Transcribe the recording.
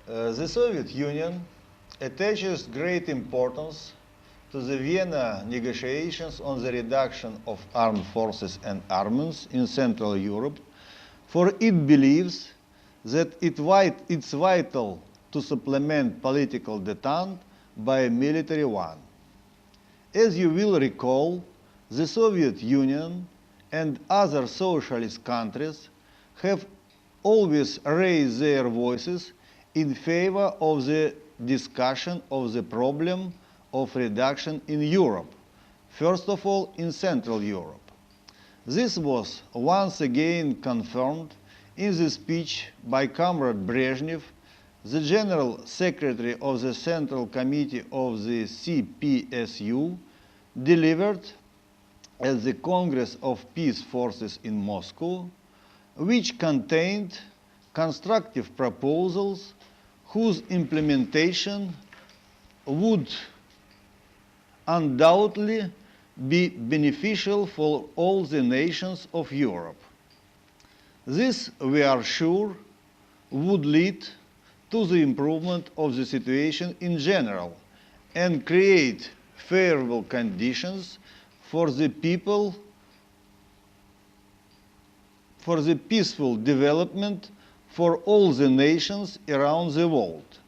The Soviet Union attaches great importance to the Vienna negotiations on the reduction of armed forces and armaments in Central Europe, for it believes that it's vital to supplement political detente by a military one. As you will recall, the Soviet Union and other socialist countries have always raised their voices in favor of the discussion of the problem of reduction in Europe, first of all in Central Europe. This was once again confirmed in the speech by Comrade Brezhnev, the General Secretary of the Central Committee of the CPSU, delivered at the Congress of Peace Forces in Moscow, which contained constructive proposals whose implementation would undoubtedly be beneficial for all the nations of Europe. This, we are sure, would lead to the improvement of the situation in general and create favorable conditions for the people, for the peaceful development for all the nations around the world.